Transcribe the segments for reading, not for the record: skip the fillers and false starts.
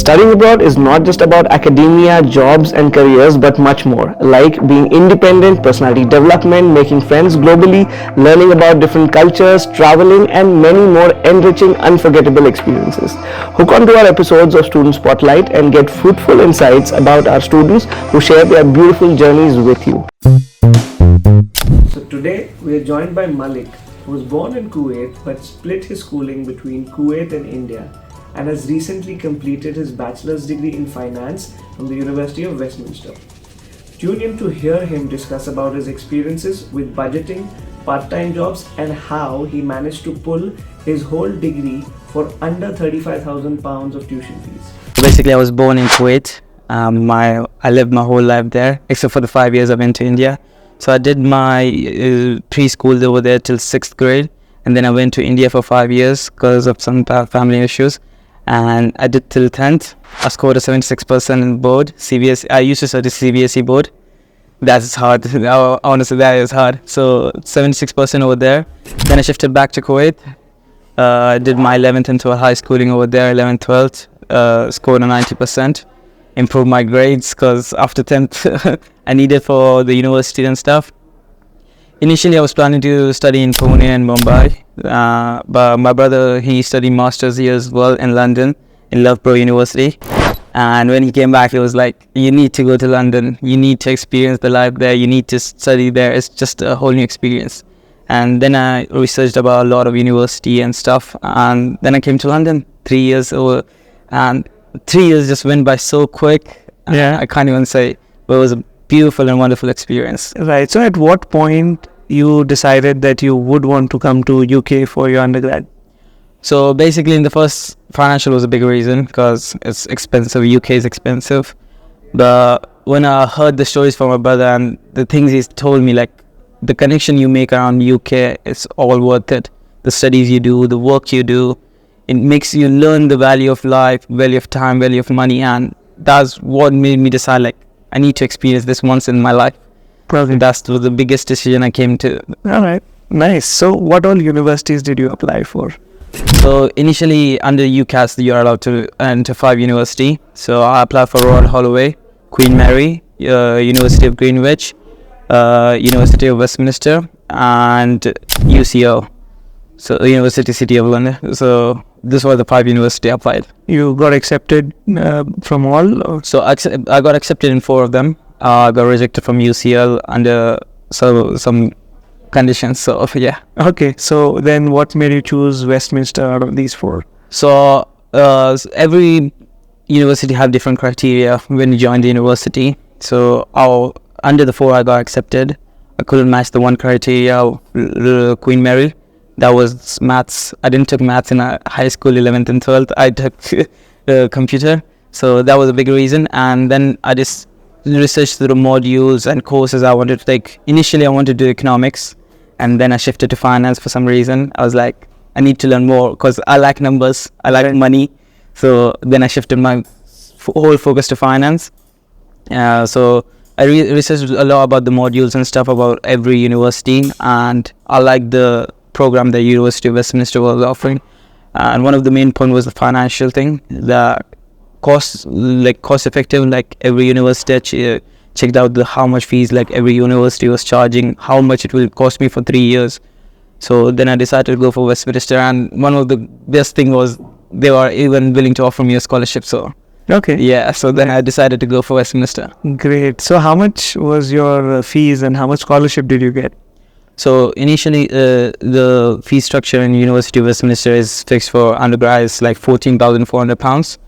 Studying abroad is not just about academia, jobs, and careers, but much more, like being independent, personality development, making friends globally, learning about different cultures, traveling, and many more enriching, unforgettable experiences. Hook on to our episodes of Student Spotlight and get fruitful insights about our students who share their beautiful journeys with you. So today we are joined by Malik, who was born in Kuwait but split his schooling between Kuwait and India, and has recently completed his bachelor's degree in finance from the University of Westminster. Tune in to hear him discuss about his experiences with budgeting, part-time jobs, and how he managed to pull his whole degree for under £35,000 of tuition fees. Basically, I was born in Kuwait. I lived my whole life there, except for the 5 years I went to India. So I did my preschool over there till 6th grade, and then I went to India for 5 years because of some family issues. And I did till 10th. I scored a 76% in board. CBSE. I used to study CBSE board. That's hard. Honestly, that is hard. So 76% over there. Then I shifted back to Kuwait. I did my 11th and 12th high schooling over there. 11th, 12th. Scored a 90%. Improved my grades because after 10th I needed for the university and stuff. Initially, I was planning to study in Pune and Mumbai, but my brother, he studied masters here as well in London, in Loughborough University. And when he came back, he was like, you need to go to London, you need to experience the life there, you need to study there, it's just a whole new experience. And then I researched about a lot of university and stuff, and then I came to London 3 years over, and 3 years just went by so quick. I can't even say, but it was a beautiful and wonderful experience. Right. So at what point you decided that you would want to come to UK for your undergrad? So basically, in the first, financial was a big reason because it's expensive. UK is expensive. But when I heard the stories from my brother and the things he's told me, like the connection you make around UK, it's all worth it. The studies you do, the work you do, it makes you learn the value of life, value of time, value of money, and that's what made me decide, like, I need to experience this once in my life. Probably. That's the biggest decision I came to. All right. Nice. So what all universities did you apply for? So initially under UCAS, you're allowed to enter 5 university. So I applied for Royal Holloway, Queen Mary, University of Greenwich, University of Westminster, and UCL. So University City of London. So this was the 5 university I applied. You got accepted from all? Or? So I got accepted in 4 of them. I got rejected from UCL under some conditions. So yeah. Okay. So then what made you choose Westminster out of these 4? So every university have different criteria when you join the university. So under the 4 I got accepted. I couldn't match the one criteria, Queen Mary. That was maths. I didn't take maths in high school, 11th and 12th. I took computer. So that was a big reason. And then I just researched through the modules and courses I wanted to take. Initially, I wanted to do economics. And then I shifted to finance for some reason. I was like, I need to learn more because I like numbers. I like money. So then I shifted my whole focus to finance. So I researched a lot about the modules and stuff about every university. And I like the program the University of Westminster was offering, and one of the main point was the financial thing, the cost effective. Like every university checked out how much fees like every university was charging, how much it will cost me for 3 years. So then I decided to go for Westminster, and one of the best thing was they were even willing to offer me a scholarship. So so then I decided to go for Westminster. Great. So how much was your fees and how much scholarship did you get? So initially, the fee structure in University of Westminster is fixed for undergrads like £14,400.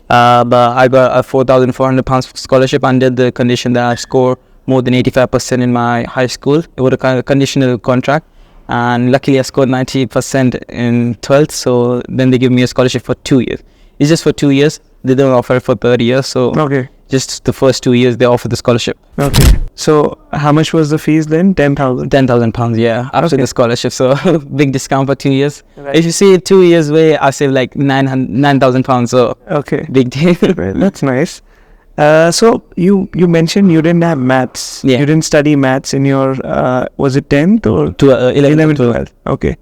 But I got a £4,400 scholarship under the condition that I score more than 85% in my high school. It was a conditional contract, and luckily I scored 90% in 12th. So then they give me a scholarship for 2 years. It's just for 2 years. They don't offer it for 30 years. So just the first 2 years they offer the scholarship. Okay. So how much was the fees then? 10,000? £10,000, yeah, after the scholarship. So big discount for 2 years. Right. If you see 2 years way, I save like £9,000. So big deal. Right. That's nice. So you mentioned you didn't have maths. Yeah. You didn't study maths in your, was it 10th or? 11th, 12th. Okay.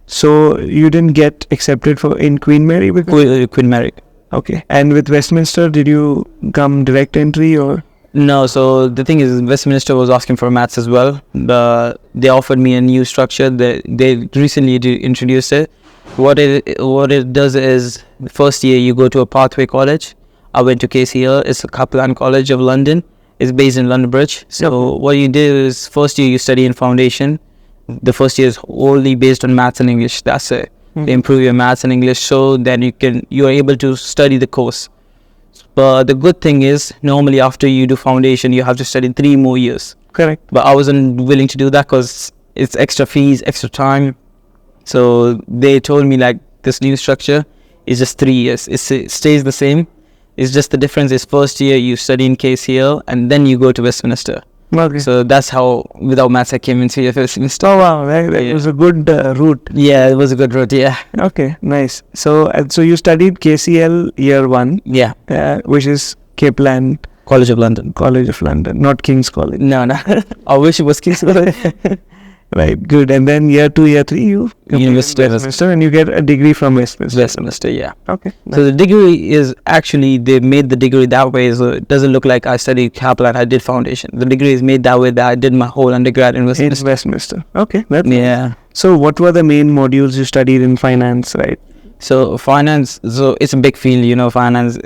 So you didn't get accepted in Queen Mary? Queen Mary. Okay. And with Westminster, did you come direct entry or? No, so the thing is, Westminster was asking for maths as well. They offered me a new structure. They recently introduced it. What it does is, the first year you go to a pathway college. I went to KCL. It's a Kaplan College of London. It's based in London Bridge. So what you do is, first year you study in foundation. The first year is only based on maths and English. That's it. They improve your maths and English, so then you're able to study the course. But the good thing is, normally after you do foundation, you have to study 3 more years. Correct. But I wasn't willing to do that because it's extra fees, extra time. So they told me like, this new structure is just 3 years. It stays the same. It's just the difference is, first year you study in KCL and then you go to Westminster. Okay. So that's how, without maths, I came into Westminster. Oh wow, that was a good route. Yeah, it was a good route. Yeah. Okay, nice. So you studied KCL year 1. Yeah. Which is Kaplan College of London. College of London, not King's College. No. I wish it was King's College. Right, good. And then year 2, year 3, you University of Westminster, and you get a degree from Westminster. Westminster, yeah. Okay. So the degree is actually, they made the degree that way, so it doesn't look like I studied Kaplan, I did foundation. The degree is made that way, that I did my whole undergrad in Westminster. In Westminster. Okay. That's Yeah. So what were the main modules you studied in finance, right? So finance, so it's a big field, finance,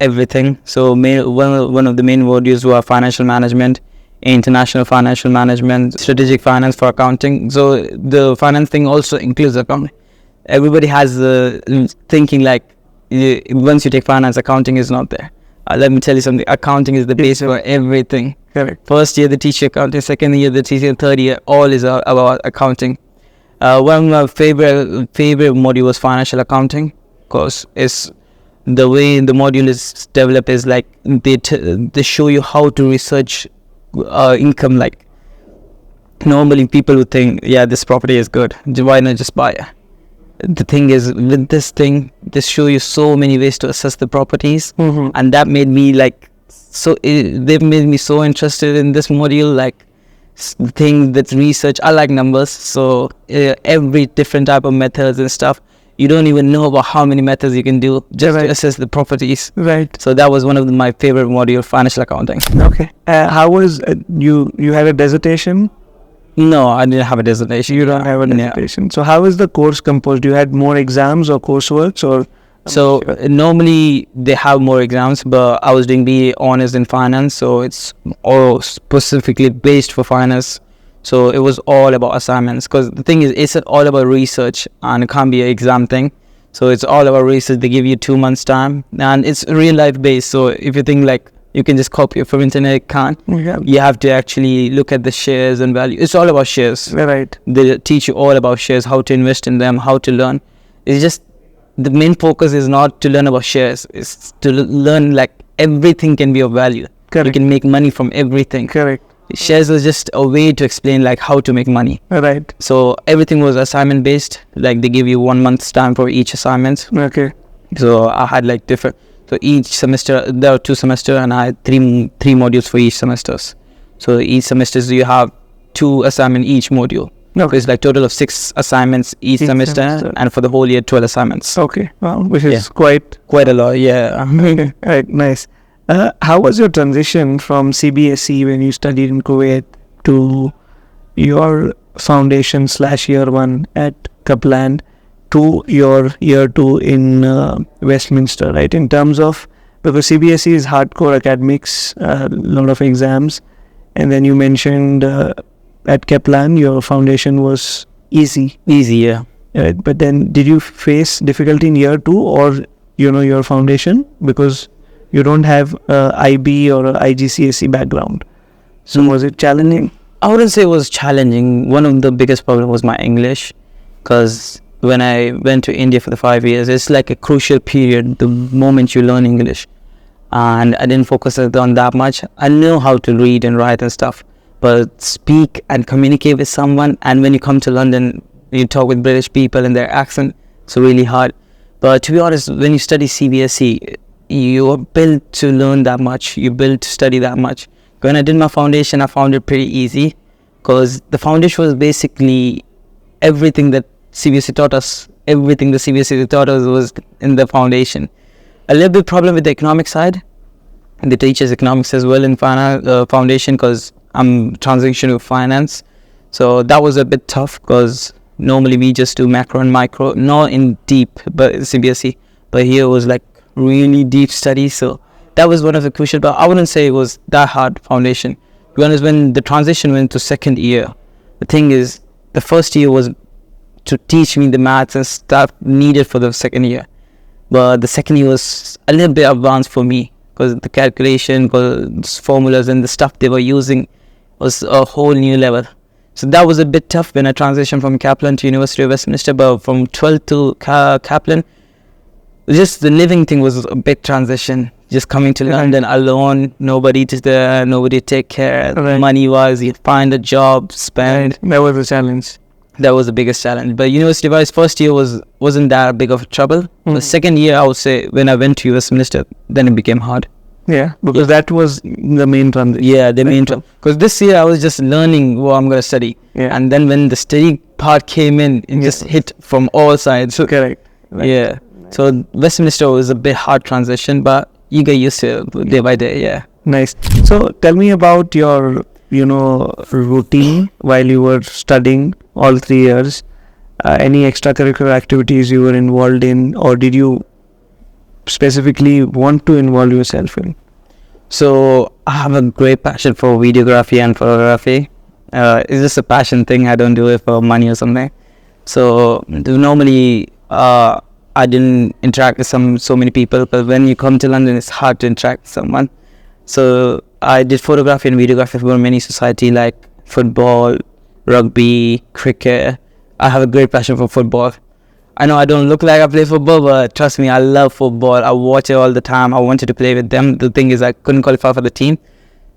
everything. So one of the main modules were financial management, international financial management, strategic finance for accounting. So the finance thing also includes accounting. Everybody has the thinking like, once you take finance, accounting is not there. Let me tell you something. Accounting is the base for everything. Correct. First year they teach you accounting, second year they teach you, third year all is about accounting. One of my favorite module was financial accounting, because it's the way the module is developed is like they show you how to research income. Like, normally people would think, yeah, this property is good, why not just buy it? The thing is, with this thing, they show you so many ways to assess the properties, and that made me like, they've made me so interested in this module. Like, the thing that's research, I like numbers, so every different type of methods and stuff, you don't even know about how many methods you can do just to assess the properties. Right. So that was one of my favorite module, financial accounting. Okay. How was you had a dissertation? No, I didn't have a dissertation. You don't have a dissertation. So how is the course composed? You had more exams or courseworks, or? So normally they have more exams, but I was doing BA honors in finance, so it's all specifically based for finance. So it was all about assignments, because the thing is, it's all about research and it can't be an exam thing. So it's all about research. They give you 2 months time, and it's real life based. So if you think like you can just copy it from internet, can't. Yeah. You have to actually look at the shares and value. It's all about shares. Right. They teach you all about shares, how to invest in them, how to learn. It's just, the main focus is not to learn about shares. It's to learn like everything can be of value. Correct. You can make money from everything. Correct. Shares is just a way to explain like how to make money. Right. So everything was assignment based. Like, they give you 1 month's time for each assignment. Okay. So I had like different. So each semester, there are 2 semesters, and I had three modules for each semesters. So each semesters you have 2 assignment each module. Okay. So it's like total of 6 assignments each semester, and for the whole year 12 assignments. Okay. Wow, which is quite a lot. Yeah. right. Nice. How was your transition from CBSE when you studied in Kuwait to your foundation / year 1 at Kaplan to your year 2 in Westminster, right? In terms of, because CBSE is hardcore academics, a lot of exams, and then you mentioned at Kaplan your foundation was easy. Easy, yeah. Right. But then did you face difficulty in year 2 or your foundation, because you don't have IB or IGCSE background? So was it challenging? I wouldn't say it was challenging. One of the biggest problem was my English, because when I went to India for the 5 years, it's like a crucial period the moment you learn English, and I didn't focus on that much. I know how to read and write and stuff, but speak and communicate with someone, and when you come to London, you talk with British people and their accent, it's really hard. But to be honest, when you study CBSE, you are built to learn that much, you're built to study that much. When I did my foundation, I found it pretty easy, because the foundation was basically everything that CBSE taught us. Everything the CBSE taught us was in the foundation. a little bit problem with the economic side. They teach us economics as well in foundation, because I'm transitioning to finance. So that was a bit tough, because normally we just do macro and micro, not in deep, but CBSE. But here it was like really deep study. So that was one of the crucial, but I wouldn't say it was that hard foundation. To be honest, when the transition went to second year, the thing is, the first year was to teach me the maths and stuff needed for the second year. But the second year was a little bit advanced for me, because the calculation, because formulas and the stuff they were using was a whole new level. So that was a bit tough when I transitioned from Kaplan to University of Westminster. But from 12th to Kaplan, just the living thing was a big transition. Just coming to London alone, nobody to there, nobody to take care. Money-wise, you find a job, spend. That was a challenge. That was the biggest challenge. But university-wise, first year wasn't that big of a trouble. The second year, I would say, when I went to Westminster, then it became hard. Yeah, because that was the main transition. Yeah, the main transition. Because this year I was just learning what I'm going to study. Yeah. And then when the study part came in, it just hit from all sides. Correct. Right. Yeah. So Westminster was a bit hard transition, but you get used to it day by day. Yeah. Nice. So tell me about your, routine while you were studying all 3 years. Any extracurricular activities you were involved in, or did you specifically want to involve yourself in? So I have a great passion for videography and photography. It's just a passion thing. I don't do it for money or something. So normally I didn't interact with so many people, but when you come to London, it's hard to interact with someone. So I did photography and videography for many society, like football, rugby, cricket. I have a great passion for football. I know I don't look like I play football, but trust me, I love football. I watch it all the time. I wanted to play with them. The thing is, I couldn't qualify for the team.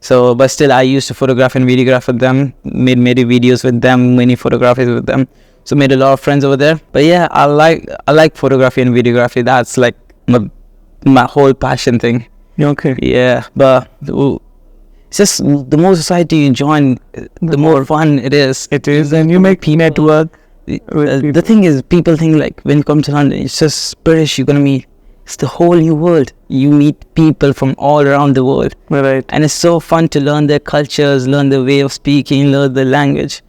So, but still, I used to photograph and videograph with them. Made many videos with them, many photographies with them. So made a lot of friends over there. But yeah, I like photography and videography. That's like my whole passion thing. Okay. Yeah, but it's just the more society you join, the more fun it is. It is, and you make network. The thing is, people think like when you come to London, it's just British, you're gonna meet. It's the whole new world. You meet people from all around the world. Right. And it's so fun to learn their cultures, learn their way of speaking, learn the language.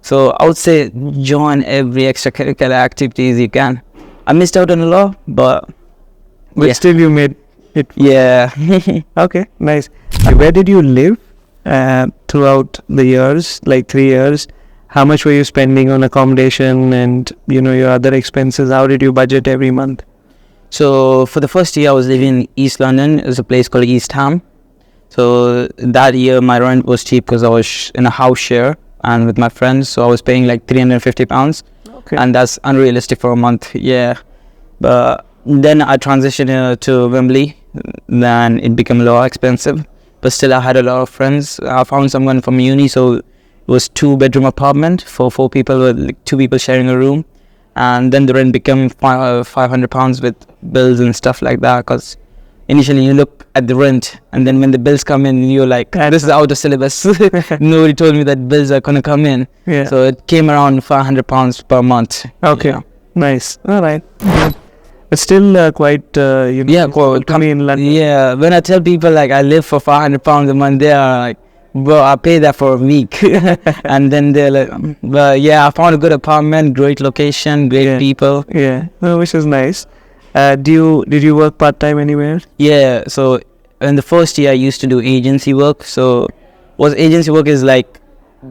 So I would say join every extracurricular activities you can. I missed out on a lot, but still you made it. Yeah. Okay, nice. Where did you live throughout the years, like 3 years? How much were you spending on accommodation and your other expenses? How did you budget every month? So for the first year I was living in East London. There's a place called East Ham. So that year my rent was cheap because I was in a house share and with my friends. So I was paying like £350. Okay. And that's unrealistic for a month. Yeah. But then I transitioned to Wembley. Then it became a lot expensive. But still I had a lot of friends. I found someone from uni. So it was 2-bedroom apartment for 4 people, with like 2 people sharing a room. And then the rent became £500 with bills and stuff like that, because initially you look at the rent and then when the bills come in, you're like, this is out of syllabus. Nobody told me that bills are going to come in. Yeah. So it came around £500 per month. Okay. Yeah. Nice. All right. But still quite, to me in London. Yeah. When I tell people like I live for £500 a month, they are like, bro, I pay that for a week. And then they're like, but yeah, I found a good apartment, great location, great people. Yeah, which is nice. Did you work part-time anywhere? Yeah, so in the first year I used to do agency work. So what agency work is like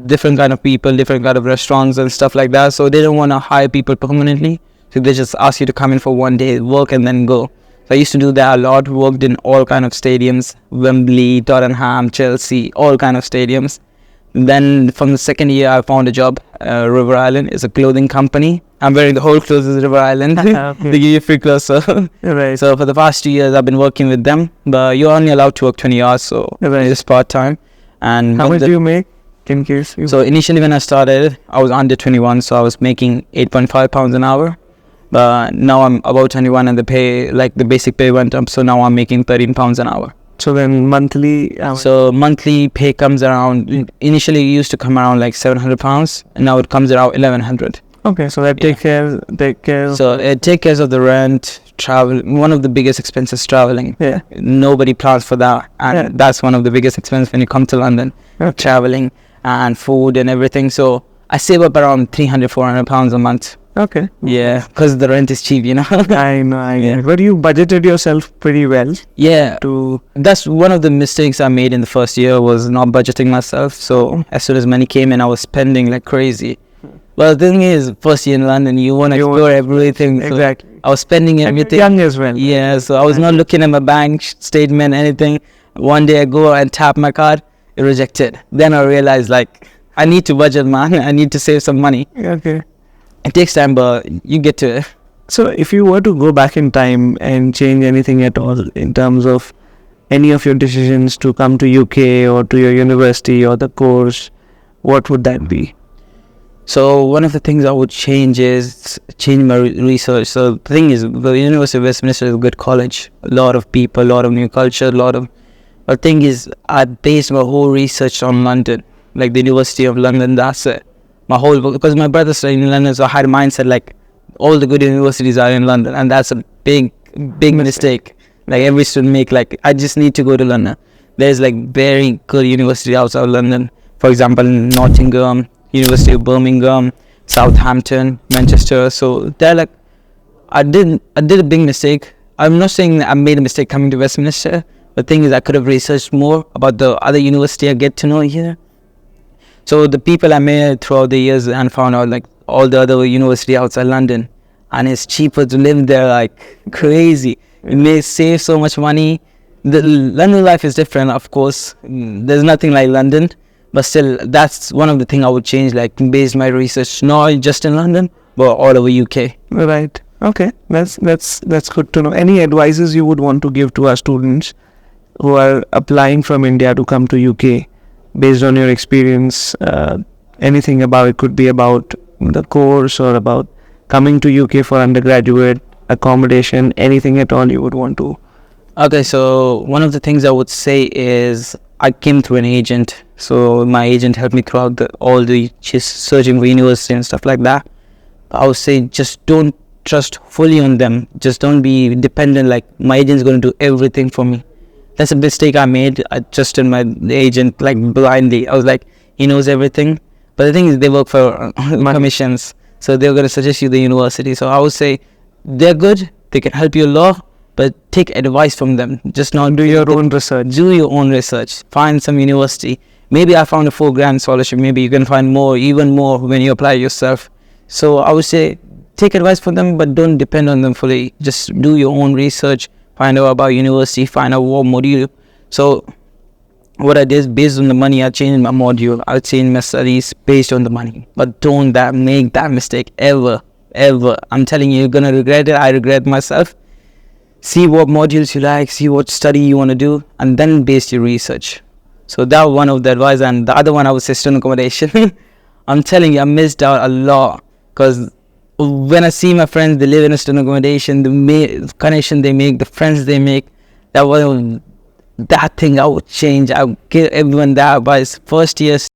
different kind of people, different kind of restaurants and stuff like that. So they don't want to hire people permanently. So they just ask you to come in for one day, work and then go. So I used to do that a lot, worked in all kind of stadiums, Wembley, Tottenham, Chelsea, all kind of stadiums. Then from the second year, I found a job, River Island. It's a clothing company. I'm wearing the whole clothes of River Island. Okay. They give you free clothes. So. Right. So for the past 2 years, I've been working with them. But you're only allowed to work 20 hours, so it's just part-time. And how much do you make in case? So initially when I started, I was under 21, so I was making £8.5 an hour. But now I'm about 21 and the pay, like the basic pay went up. So now I'm making £13 an hour. So then monthly? So monthly pay comes around, initially it used to come around like £700 and now it comes around £1,100. Okay, so that take care. So it takes care of the rent, travel. One of the biggest expenses traveling. Yeah. Nobody plans for that, and Yeah. that's one of the biggest expenses when you come to London. Traveling and food and everything. So I save up around 300-400 pounds a month. Okay. Yeah, because the rent is cheap, I know. Yeah. But you budgeted yourself pretty well Yeah, to. that's one of the mistakes I made in the first year, was not budgeting myself. So as soon as money came in, I was spending like crazy. Well, the thing is, first year in London, you want to You explore everything. So Exactly. I was spending And you're everything. young as well. Yeah, so I was not looking at my bank statement, anything. One day I go and tap my card, it rejected. Then I realized, like, I need to budget, man. I need to save some money. Okay. It takes time, but you get to it. So if you were to go back in time and change anything at all in terms of any of your decisions to come to UK or to your university or the course, what would that be? So one of the things I would change is change my research. So the thing is, the University of Westminster is a good college. A lot of people, a lot of new culture, But the thing is, I based my whole research on London, like the University of London. That's it. Because my brother studied in London, so I had a mindset like all the good universities are in London, and that's a big mistake. Like every student make, like, I just need to go to London. There's like very good university outside of London. For example, Nottingham, University of Birmingham, Southampton, Manchester. So they're like, I did a big mistake. I'm not saying that I made a mistake coming to Westminster. The thing is, I could have researched more about the other university I get to know here. So the people I met throughout the years and found out like all the other university outside London, and it's cheaper to live there like crazy. You may save so much money. The London life is different, of course. There's nothing like London, but still, that's one of the things I would change, like based my research not just in London but all over UK. Right. Okay. That's good to know. Any advices you would want to give to our students who are applying from India to come to UK, based on your experience? Anything about it, could be about the course or about coming to UK for undergraduate accommodation, anything at all you would want to. Okay, so one of the things I would say is I came through an agent. So my agent helped me throughout all the searching for university and stuff like that. I would say just don't trust fully on them. Just don't be dependent like my agent's going to do everything for me. That's a mistake I made. I trusted my agent like blindly. I was like, he knows everything. But the thing is, they work for commissions. So they're going to suggest you the university. So I would say they're good. They can help you a lot. But take advice from them. Just not Do your own research. Do your own research. Find some university. Maybe I found a 4 grand scholarship. Maybe you can find more, even more when you apply yourself. So I would say take advice from them, but don't depend on them fully. Just do your own research. Find out about university. Find out what module. So what I did is, based on the money, I changed my module. I changed my studies based on the money. But don't make that mistake ever. I'm telling you, you're gonna regret it. I regret myself. See what modules you like, see what study you want to do, and then base your research. So that one of the advice, and the other one I would say student accommodation. I'm telling you, I missed out a lot, because when I see my friends, they live in a student accommodation, the connection they make, the friends they make, that thing I would change. I would give everyone that advice. First year